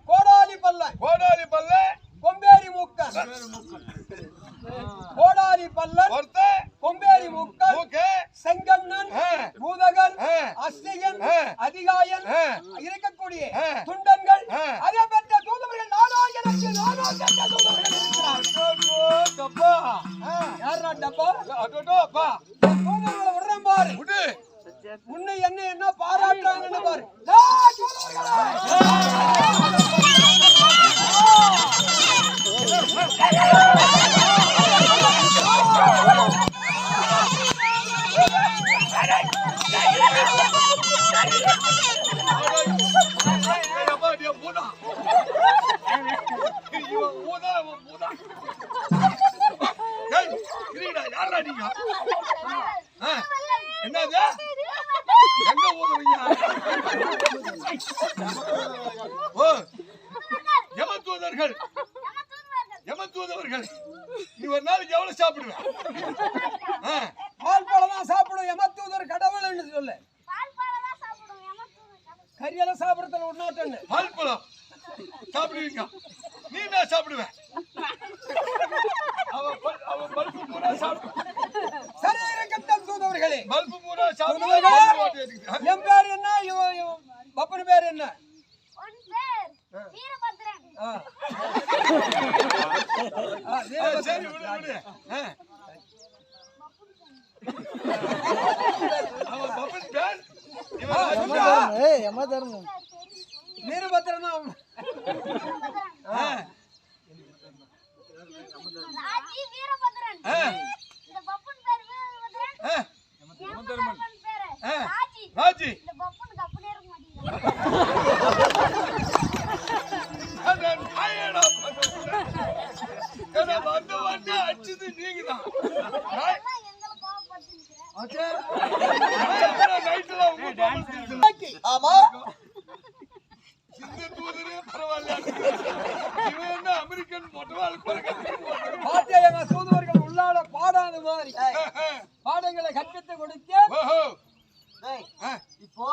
கோடாலி பல்ல கொம்பேரி மூக்கன் கோடாலி பல்லன் கொம்பேரி மூக்கன் செங்கண்ணன் பூதகன் அஸ்திகன் அதிகாயன் இருக்கக்கூடிய துண்டன்கள் அதை பெற்ற தூதவர்கள் நாராயணனுக்கு தூதவர்கள் தூதர்களை விடுறேன் பாரு உன்னை என்ன பாராட்டுறாங்கன்னு பாரு என்னது எங்க ஊதுறீங்க யமதூதர்கள் நீ ஒரு நாளைக்கு எவ்வளவு சாப்பிடுவேன் பால் பழம் தான் சாப்பிடும் யமதூதர் கடவுள்னு சொல்லு கரியெல்லாம் சாப்பிடுறதுல உண்ணாட்டன்னு பால் பழம் சாப்பிடுவீங்க நீ என்ன சாப்பிடுவேன் அவன் பல்பு பூரா சாப்பிடுவேன் சரி இருக்கட்டும் தூதவர்களே பல்பு பூரா சாப்பிடுவேன் என் பேர் என்ன பப்பன் பேர் என்ன சரி விடு அவன் பப்பன் பேர் வீரபத்ரன் ராஜி வந்து அடிச்சது நீங்கதான் ஆமா சிந்து தூதரே பரவாயில்ல இவன் என்ன அமெரிக்கன் மொட்டவாள் பாட்டியங்க தூதுவர்கள் உள்ளாட பாடாத மாதிரி பாடங்களை கற்பித்து கொடுத்து இப்போ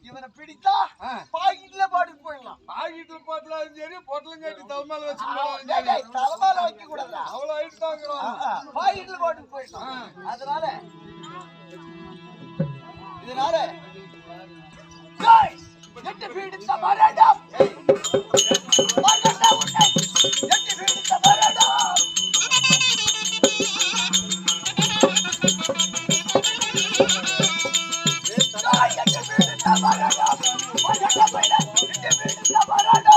இவனை பிடித்தா பாய் சாப்பிடாலும் சரி பொட்டலம் கட்டி தலைமையில வச்சு தலைமையில வைக்க கூடாதா? அவ்வளவு ஆயிட்டு தாங்கிறோம். பாக்கெட்ல போட்டு போயிட்டோம். அதனால இதனால எட்டு பீடித்த மரணம் எட்டு பீடித்த மரணம்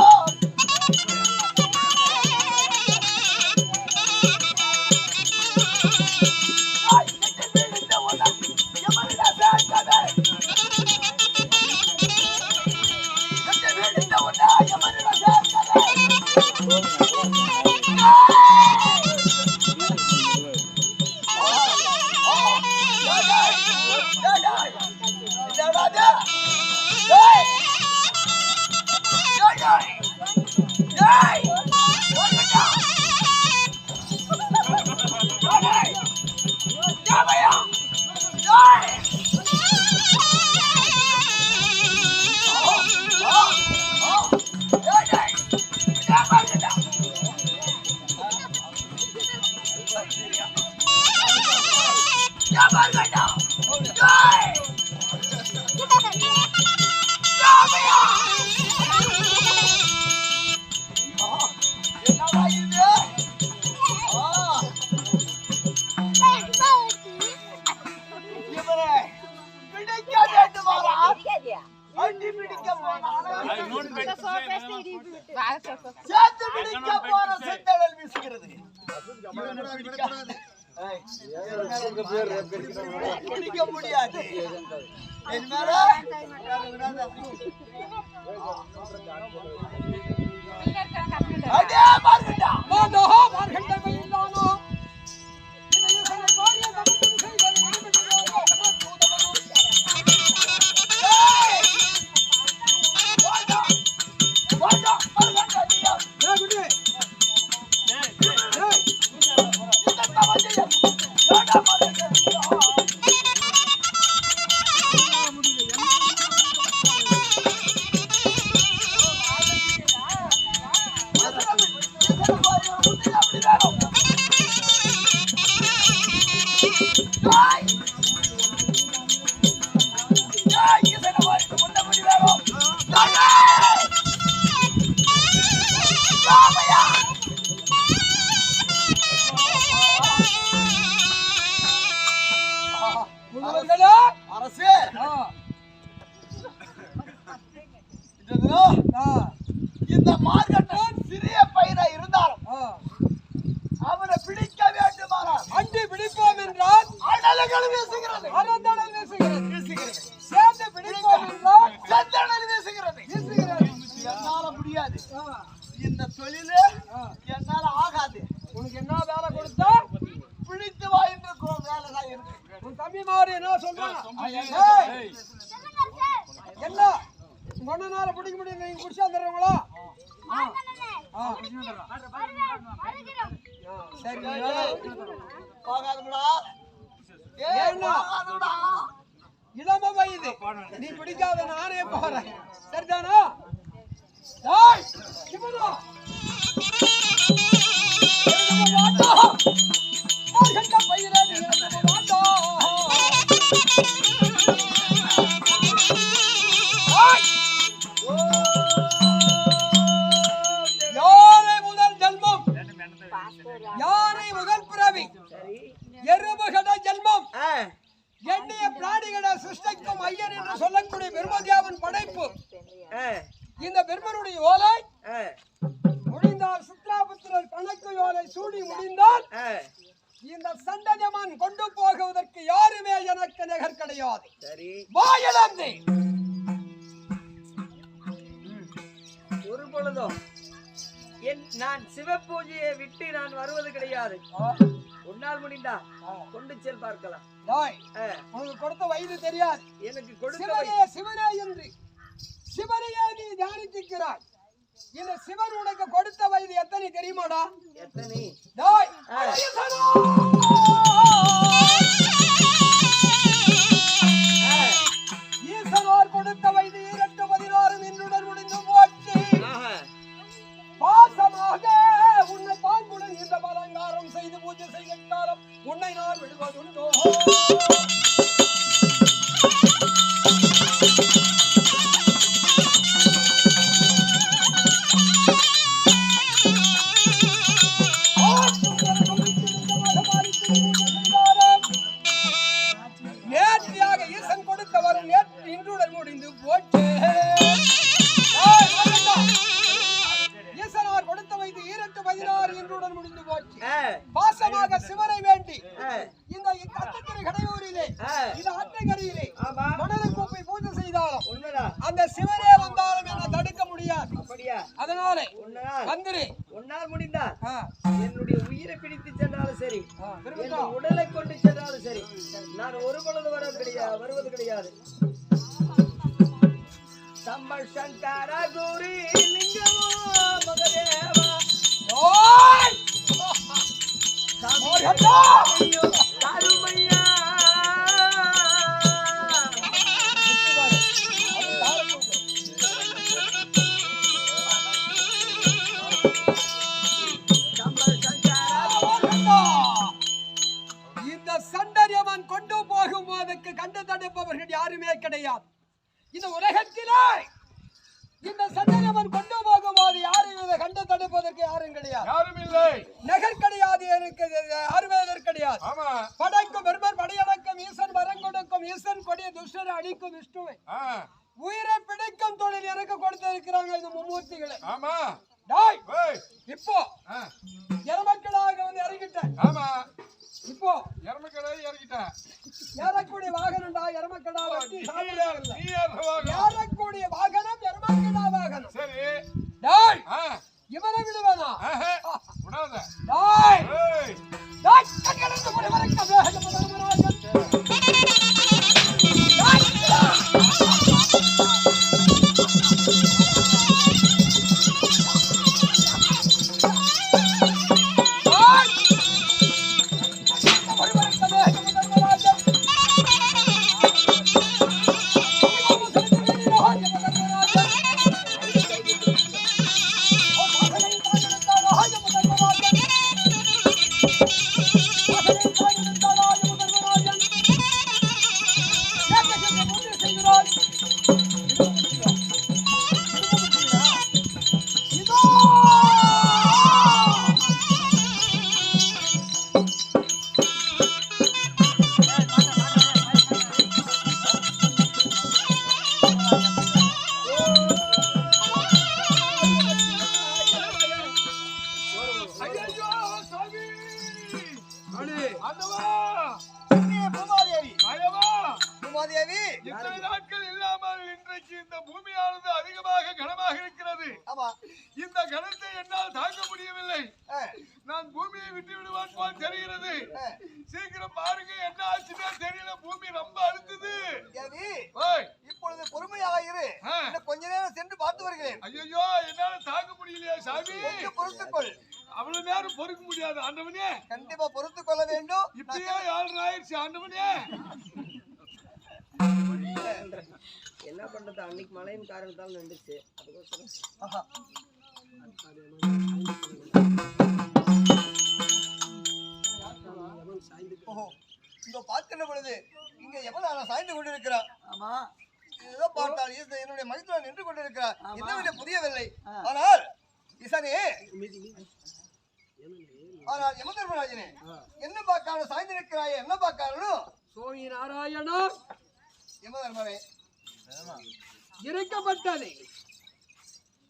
பிடிக்க முடியாது. அரசே இந்த மார்க்கெட் சிறிய பயிரா இருந்தாலும் அவனை பிடிக்க வேண்டுமானால் அண்டி பிடிப்போம் என்றால் அனல்கள் வீசுகிறது, அறந்தடல் வீசுகிறது. சேர்ந்து பிடிப்போம் என்றால் செந்தடல் வீசுகிறது. என்னால முடியாது. இந்த தொழிலே என்னால ஆகாது. உனக்கு என்ன வேலை கொடுத்தா பிடித்து வா என்று வேலை தான் இருக்கு. உன் தம்பி மாறு என்ன சொல்றான்? என்ன ஒன்னால பிடிக்க முடியும்? நீங்க குடிச்சா தர்றவங்களா? சரி போகாதுடா. இளம வயது நீ பிடிக்காத நானே போறேன். சரிதானா? யானை முதல் ஜென்மம், யானை முதல் பிறவி, எருமகட ஜென்மம், எண்ணிய பிராணிகட சிருஷ்டிக்கும் ஐயன் என்று சொல்லக்கூடிய பிரம்மதேவன் படைப்பு. இந்த பிரம்மனுடைய ஓலை முடிந்தால் சித்ராபுத்திரர் கணக்கு ஓலை சூடி முடிந்தால் இந்த சண்டஜமான் கொண்டு போகுவதற்கு யாருமே எனக்கு நிகர் கிடையாது. வாயிலந்தே ஒரு பொழுதும் நான் சிவபூஜையை விட்டு நான் வருவது கிடையாது. உன்னால் முடிந்தா கொண்டு செல் பார்க்கலாம். உனக்கு கொடுத்த வயது தெரியாது. எனக்கு கொடுத்த சிவனே என்று சிவனையே நீ தியானிக்கிறாய். இந்த சிவன் உனக்கு கொடுத்த வயது எத்தனை தெரியுமாடா? எத்தனை? ஈசனார் கொடுத்த வயது 2 16 நின்றுடன் முடிந்து போச்சு. நேர்த்தியாக ஈசன் கொடுத்த வரும் நேற்று இன்றுடன் முடிந்து போச்சு. ஈசனார் கொடுத்த வைத்து 2:16 இன்றுடன் முடிந்து போச்சு. பாசமாக சிவனை வேண்டி இந்த கட்டத்திரை கடையூரிலே இந்த அட்டைக்கரையிலே மணலை கூப்பி பூஜை செய்தாலும் அந்த சிவனே வந்தாலும் என்ன தடுக்க முடியாது. அதனாலே மந்திரி உன்னால் முடிந்தால் என்னுடைய உயிரை பிடித்து சென்றாலும் சரி, என் உடலை கொண்டு சென்றாலும் சரி, நான் ஒரு பொழுது வருவது கிடையாது. சம்பள் சங்கர குரு லிங்கமோ மகதேவா அருமையா இந்த சண்டரியவன் கொண்டு போகும் போதுக்கு கண்டு தடுப்பவர்கள் யாருமே கிடையாது. இந்த உலகத்திலே இந்த சண்டரியவன் கொண்டு போகும் போது யாரும் இதை கண்டு தடுப்பதற்கு யாரும் கிடையாது. யாரும் இல்லை. நகர் கிடையாது, எனக்கு யாருமே கிடையாது. ஆமா. படைக்கும் பெருமர் படையடக்கம் ஈசன் வரம் கொடுக்கும் ஈசன் கொடிய துஷ்டரை அழிக்கும் விஷ்ணுவை உயிரை பிடிக்கும் தொழில் எனக்கு கொடுத்திருக்கிறாங்க இந்த மும்மூர்த்திகளை. ஆமா. டாய் ஏய். இப்போ எரமக்களாக வந்து இறங்கிட்டேன். ஆமா. இப்போ எரமக்கடை இறங்கிட்டேன். ஏறக்கூடிய வாகனம்டா எரமக்கடா வெட்டி சாப்பிடுறாங்கல்ல. நீ ஏறவாங்க. ஏறக்கூடிய வாகனம் எரமக்கடா வாகனம். சரி. டாய் இவனை விடுவேனா? விடாத. டாய் ஏய். டாய் கக்கடந்து போய் வரக்க வேக மதமராஜன். டாய் இத்தனை நாட்கள் இல்லாமல் இன்றைக்கு இந்த பூமியானது அதிகமாக கனமாக இருக்கிறது. இந்த கனத்தை என்னால் தாங்க முடியவில்லை. நான் பூமியை விட்டு விடுவான் போல் தெரிகிறது. சீக்கிரம் பாருங்க, என்ன ஆச்சுன்னா தெரியல. பூமி ரொம்ப அழுத்துது. இப்பொழுது பொறுமையாக இரு, கொஞ்ச நேரம் சென்று பார்த்து வருகிறேன். ஐயோ, என்னால தாங்க முடியலையா சாமி? பொறுத்துக்கொள். அவ்வளவு நேரம் பொறுக்க முடியாது ஆண்டவனே. கண்டிப்பா பொறுத்துக் கொள்ள வேண்டும். இப்பயே 7 ஆயிடுச்சு ஆண்டவனே. என்ன பண்றது, அன்னைக்கு மழையின் காரணத்தால் நின்றுச்சு. இங்க பார்க்கின்ற பொழுது இங்க எவ்வளவு சாய்ந்து கொண்டிருக்கிறார். ஆமா, ஏதோ பார்த்தால் என்னுடைய மகிழ்ச்சியில் நின்று கொண்டிருக்கிறார். என்னவென்று புரியவில்லை. ஆனால் ஈசனே, ஆனால் யமதர்மராஜனே, என்ன பார்க்காம சாய்ந்து நிற்கிறாயே, என்ன பார்க்காரணும்? சுவாமி நாராயணா, யமதர்மரே, இறைக்கப்பட்டது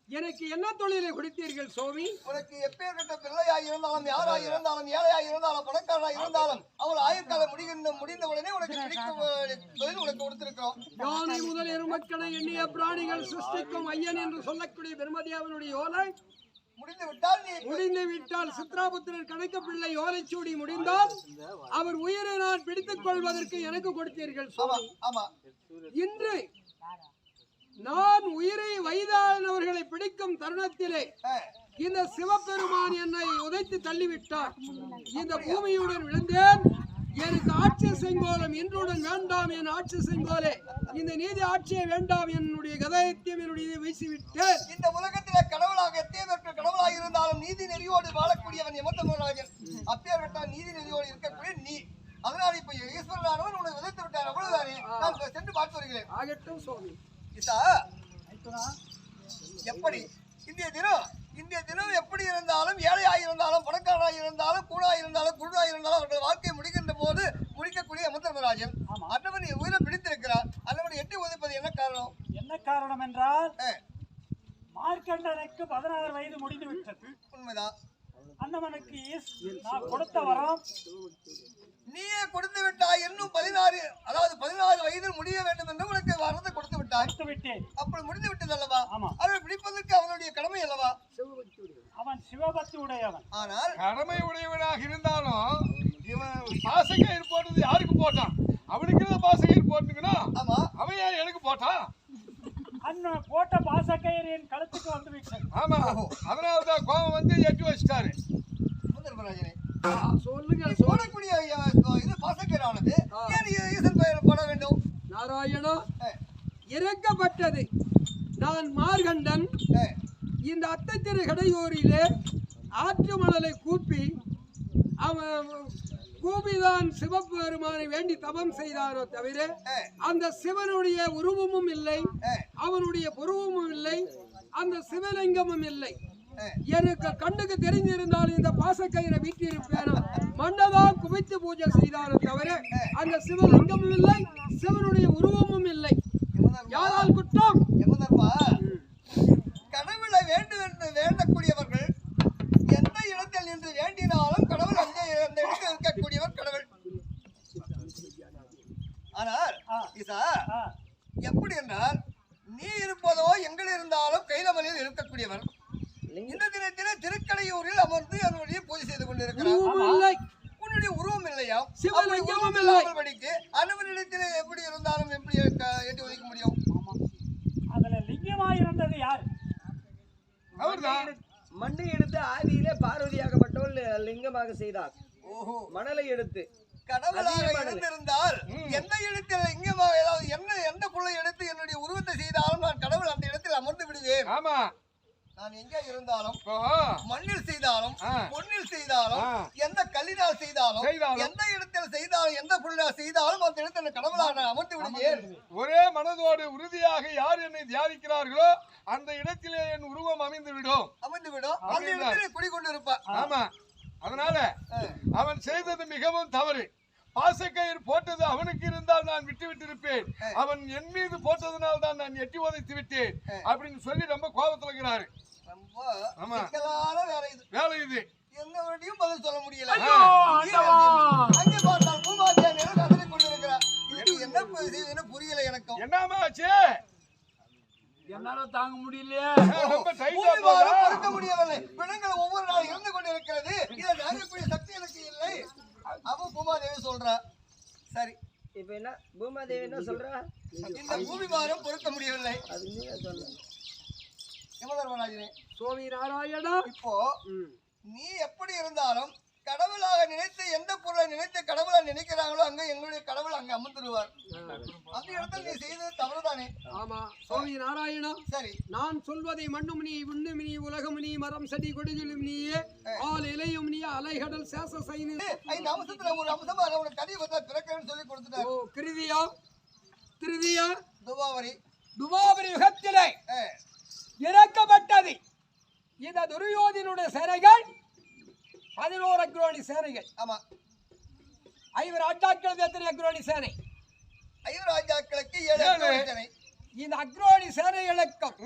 எனக்கு என்ன தொழிலை கொடுத்தீர்கள் சுவாமி? உனக்கு எப்பேற்பட்ட பிள்ளையாய் இருந்தாலும், யாராய் இருந்தாலும், ஏழையாய் இருந்தாலும், பணக்காரராய் இருந்தாலும், அவள் ஆயுட்காலம் முடிந்த உடனே உனக்கு கிடைக்கும் தொழில் உனக்கு கொடுத்திருக்கிறோம். யானை முதல் எருமக்களை எண்ணிய பிராணிகள் சிருஷ்டிக்கும் ஐயன் என்று சொல்லக்கூடிய பிரம்மதேவனுடைய ஓலை முடிந்து விட்டால் சித்ராபுத்திரன் கணக்க பிள்ளை ஓலைச்சூடி முடிந்தால் அவர் உயிரை நான் பிடித்துக் கொள்வதற்கு எனக்கு கொடுத்தீர்கள். இன்று நான் உயிரை வயதானவர்களை பிடிக்கும் தருணத்திலே இந்த சிவபெருமான் என்னை உதைத்து தள்ளிவிட்டார். இந்த பூமியுடன் விழுந்தேன். எனக்கு ஆட்சி செங்கோலம் இன்றுடன் வேண்டாம். என் ஆட்சி செங்கோலே, இந்த நீதி ஆட்சியை வேண்டாம். என்னுடைய கதாயத்தையும் என்னுடைய வீசிவிட்டேன். இந்த உலகத்திலே கடவுளாக எத்தேவற்ற கடவுளாக இருந்தாலும் நீதி நெறியோடு வாழக்கூடியவன் யமதர்மராஜன். அப்பேற்பட்ட நீதி நெறியோடு இருக்கக்கூடிய நீ, அதனால அதனால் இப்ப ஈஸ்வரனானவர் உன்னை விதைத்து விட்டார் அவ்வளவுதானே நான் சென்று பார்த்து வருகிறேன். ஆகட்டும் சுவாமி. ஈசா எப்படி இந்திய தினம் எப்படி இருந்தாலும் ஏழையாக இருந்தாலும் பணக்காரனாக இருந்தாலும் கூடாக இருந்தாலும் குருடாக இருந்தாலும் அவர்கள் வாழ்க்கை முடிக்கின்ற போது முடிக்கக்கூடிய யமதர்மராஜன் அன்னவன் உயிரை பிடித்திருக்கிறார். அன்னவன் எட்டி உதைப்பது என்ன காரணம்? என்ன காரணம் என்றால் மார்க்கண்டனுக்கு 16 வயது முடிந்து விட்டது. உண்மைதான். அன்னவனுக்கு நான் கொடுத்த வரம் நீயே கொடுத்து விட்டாய். இன்னும் 16 வயதில் முடிய வேண்டும் என்று உனக்கு வரத்தை கொடுத்து விட்டாய். அப்படி முடிந்து விட்டது அல்லவா? அவரை பிடிப்பதற்கு அவனுடைய கடமை அல்லவா? அவன் சிவபக்தி உடையவன். ஆனால் கடமை உடையவனாக இருந்தாலும் இவன் பாசக்கயிறு போட்டது யாருக்கு போட்டான்? அவனுக்கு பாசக்கயிறு போட்டுங்கன்னா ஆமா அவன் ஏன் எனக்கு போட்டான்? அண்ணன் போட்ட பாசக்கயிறு என் கழுத்துக்கு வந்து விட்டது. ஆமா, அதனாலதான் கோபம் வந்து எட்டி வச்சுட்டாரு. யமதர்மராஜனே சொல்லுங்க. போடக்கூடிய இது பாசக்கயிறானது ஏன் ஈசன் பெயர் போட வேண்டும்? நாராயணா, இறக்கப்பட்டது நான் மார்கண்டன் இந்த அத்தத்திரு கடையூரிலே ஆற்று மணலை கூப்பிதான் சிவபெருமானை வேண்டி தவம் செய்தாரோ தவிர அந்த சிவனுடைய உருவமும் இல்லை, அவனுடைய புருவமும் இல்லை, அந்த சிவலிங்கமும் இல்லை. எனக்கு கண்ணுக்கு தெரிஞ்சிருந்தாலும் இந்த பாசக்கயிறை வீட்டிருப்பேனா மண்டதான் குவித்து பூஜை செய்தாரோ தவிர அந்த சிவலிங்கமும் இல்லை, சிவனுடைய உருவமும் இல்லை. யாரால் குற்றம்? கடவுளை வேண்டும் என்று வேண்டக்கூடியவர்கள் எந்த இடத்தில் நின்று வேண்டினாலும் கடவுள் அந்த இடத்தில் இருக்கக்கூடியவர் கடவுள். ஆனால் ஈசா எப்படி என்றால் நீ இருப்பதோ எங்கள் இருந்தாலும் கைலமலையில் இருக்கக்கூடியவர். இந்த தினத்திலே திருக்கடையூரில் அமர்ந்து என்னுடைய பூஜை செய்து கொண்டிருக்கிறார். உன்னுடைய உருவம் இல்லையா? சிவலிங்கமும் இல்லை. அனுமனிடத்திலே எப்படி இருந்தாலும் எப்படி எட்டி ஒதுக்க முடியும்? அதுல லிங்கமாய் இருந்தது யார்? அவர்தான். மண்ணை எடுத்து ஆதியிலே பார்வதியாகப்பட்டவள் லிங்கமாக செய்தார். ஓஹோ, மணலை எடுத்து கடவுளாக இருந்திருந்தால் எந்த இடத்தில் லிங்கமாக ஏதாவது எந்த பொருளை எடுத்து என்னுடைய உருவத்தை செய்தாலும் நான் கடவுள் அந்த இடத்தில் அமர்ந்து விடுவேன். ஆமா, நான் எங்கே இருந்தாலும் மண்ணில் செய்தாலும் பொன்னில் செய்தாலும் எந்த கல்லினால் செய்தாலும் எந்த இடத்தில் செய்தாலும் எந்த பொருளால் செய்தாலும் அந்த இடத்தில் கடவுளாக நான் அமர்ந்து விடுவேன். ஒரே மனதோடு உறுதியாக யார் என்னை தியானிக்கிறார்களோ அந்த இடத்திலே என் உருவம் அமைந்து விடும். அந்த இடத்திலே குடிக்கொண்டிருப்பார். ஆமா, அதனால அவன் செய்தது மிகவும் தவறு. பாசக்கயிறு போட்டது அவனுக்கு இருந்தால் நான் விட்டு இருப்பேன், அவன் என் மீது போட்டதனால் தான் நான் எட்டி உதைத்து விட்டேன் அப்படின்னு சொல்லி ரொம்ப கோபத்துல இருக்கிறாரு. வேலை இது என்னவரையும் பதில் சொல்ல முடியல. அங்கே பார்த்தால் பூமாதேவி கதறி கொண்டிருக்கிறார். இது என்ன புரியல எனக்கு. என்னமா ஆச்சு? என்னால தாங்க முடியலையே, பொறுக்க முடியவில்லை. பிணங்கள் ஒவ்வொரு நாள் இருந்து கொண்டிருக்கிறது. இதை தாங்கக்கூடிய சக்தி எனக்கு இல்லை. அவ பூமாதேவி சொல்றா. சரி, இப்ப என்ன பூமாதேவி என்ன சொல்றா? இந்த பூமி பாரம் பொறுக்க முடியவில்லை. அது நீங்க சொல்ல. யமதர்மராஜனே, சுவாமி நாராயணா, இப்போ நீ எப்படி இருந்தாலும் கடவுளாக நினைத்து எந்த பொருளை நினைத்து கடவுளை நினைக்கிறாங்களோ அங்க எங்களுடைய கடவுள் அங்க அமர்ந்துடுவார். அந்த இடத்துல நீ செய்தது தவறுதானே? ஆமா சுவாமி நாராயணா, சரி, நான் சொல்வதை மண்ணும் நீ விண்ணும் நீ உலகம் நீ மரம் செடி கொடிகளும் நீயே ஆள் இலையும் நீ அலைகடல் சேச சைனு 5 அம்சத்துல ஒரு அம்சமாக உனக்கு கதை பார்த்தா பிறக்கன்னு சொல்லி கொடுத்துட்டார். ஓ கிருதியா துவாவரி யுகத்திலே இறக்கப்பட்டது இந்த துரியோதனுடைய சேனைகள் 11 அக்ரோணி சேனைகள். ஆமா, 5 ராஜாக்களுக்கு எத்தனை அக்ரோணி சேனை? 5 ராஜாக்களுக்கு 7 அக்ரோணி சேனை. இந்த அக்ரோணி சேனைகளுக்கும்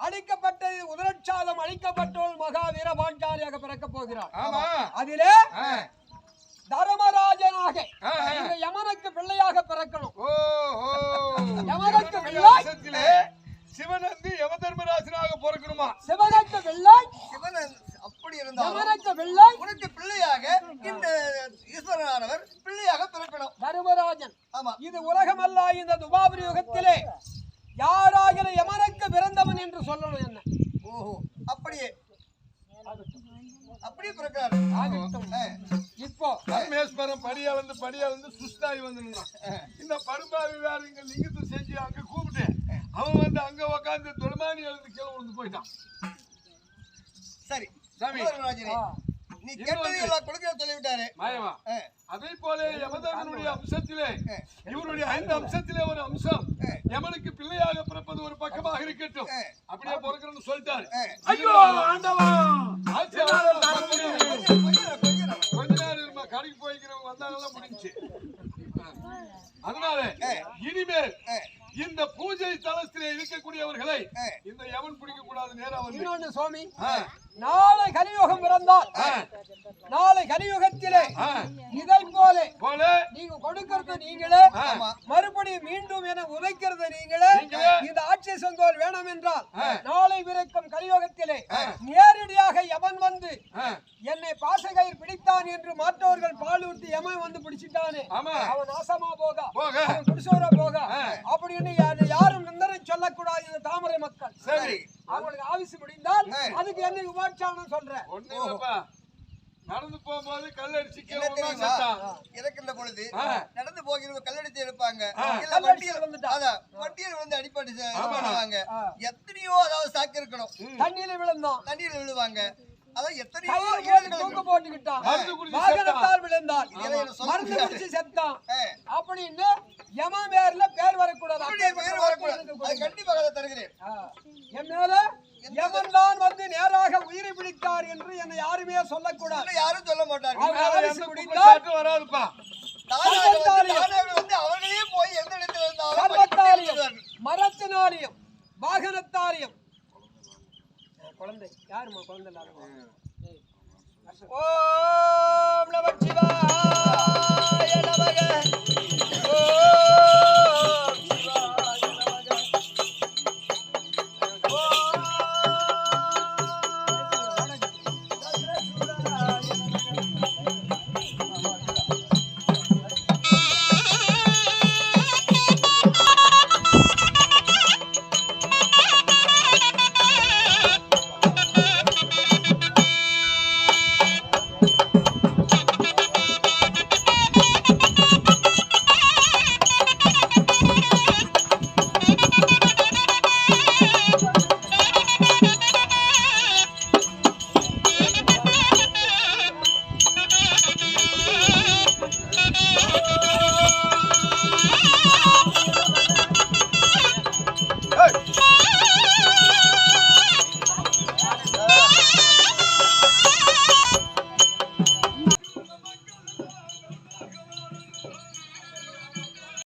அழிக்கப்பட்டது உதரட்சாதம் அழிக்கப்பட்டவள் மகாவீர பாஞ்சாலியாக பிறக்க போகிறார். அதிலே தர்மராஜனாக இந்த யமனுக்கு பிள்ளையாக பிறக்கணும். யமனுக்கு பிள்ளை சிவனந்து யமதர்மராஜனாக பிறக்கணுமா? சிவனுக்கு பிள்ளை சிவன் அப்படி இருந்தாலும் யமனுக்கு பிள்ளை உனக்கு பிள்ளையாக இந்த ஈஸ்வரனானவர் பிள்ளையாக பிறக்கணும். தர்மராஜன். ஆமா, இது உலகமல்ல. இந்த துவாபரி யுகத்திலே யாராக யமனுக்கு பிறந்தவன் என்று சொல்லணும். என்ன? ஓஹோ, அப்படியே பிறக்கிறார். இப்போ பரமேஸ்வரன் படியாளந்து சுஷ்டாய் வந்து இந்த பரும்பாவி வேற இங்க லிங்கத்தை செஞ்சு அங்க கூப்பிட்டு அவன் வந்து அங்க உக்காந்து தொழுமானி எழுந்து கீழே விழுந்து போயிட்டான். சரி சாமி, நீ கேட்டது எல்லாம் கொடுக்க சொல்லிவிட்டாரு மாயவா அதே போல யமதர்மனுடைய அம்சத்திலே இவருடைய 5 அம்சத்திலே ஒரு அம்சம் யமனுக்கு பிள்ளையாக பிறப்பது ஒரு பக்கமாக இருக்கட்டும் அப்படியே பிறக்கிறன்னு சொல்லிட்டாரு. ஐயோ ஆண்டவா கொஞ்ச நேரம் இருமா, கடைக்கு போய்க்கிறவங்க வந்தாங்கலாம் முடிஞ்சு. அதனால இனிமேல் இந்த பூஜை தலத்திலே இருக்கக்கூடியவர்களை இந்த யமன் பிடிக்க கூடாது. நேரா வந்து இன்னொன்னு சுவாமி, நாளை கலியுகம் பிறந்தால் நாளை கலியுகத்திலே இதை போல நீங்க கொடுக்கிறது நீங்களே, மறுபடியும் மீண்டும் என உரைக்கிறது நீங்களே. இந்த ஆட்சி செங்கோல் வேணும் என்றால் நாளை விரைக்கும் கலியுகத்திலே நேரடியாக யமன் வந்து என்னை பாசகயிர் பிடித்தான் என்று மற்றவர்கள் பால் ஊற்றி யமன் வந்து பிடிச்சிட்டானே, அவன் நாசமா போக அவன் குடிசோர போக அப்படின்னு யாரும் நிந்தனை சொல்லக்கூடாது. இந்த தாமரை மக்கள் சரி அவங்களுக்கு ஆவிசு முடிந்தால் அதுக்கு என்ன உபாச்சாரம் சொல்றேன். ஒண்ணு இல்லப்பா, நடந்து போகும்போது கல்லடிச்சு இறக்கின்ற பொழுது நடந்து போகிறவங்க கல்லடிச்சு எடுப்பாங்க, வட்டியில் வந்துட்டா வட்டியில் விழுந்து அடிப்பட்டு பண்ணுவாங்க. எத்தனையோ அதாவது சாக்கு இருக்கணும், தண்ணியில விழுந்தான், தண்ணீர் விழுவாங்க. அதான் எத்தனையோ தூக்க போட்டுக்கிட்டான், வாகனத்தால் விழுந்தான், மருந்து குடிச்சு செத்தான் அப்படின்னு யம பேர்ல பேர் வரக்கூடாது. பேர் வரக்கூடாது, அது கண்டிப்பாக அதை தருகிறேன். என் மேல யமன் தான் வந்து நேராக உயிரை பிடித்தார் என்று என்னை யாருமே சொல்லக்கூடாது. யாரும் சொல்ல மாட்டாங்க. வராதுப்பா. வந்து அவர்களே போய் எந்த இடத்துல இருந்தாலும் மரத்தினாலையும் வாகனத்தாலையும் குழந்தை யாருமா குழந்தை ஓம் நம சிவாய நமக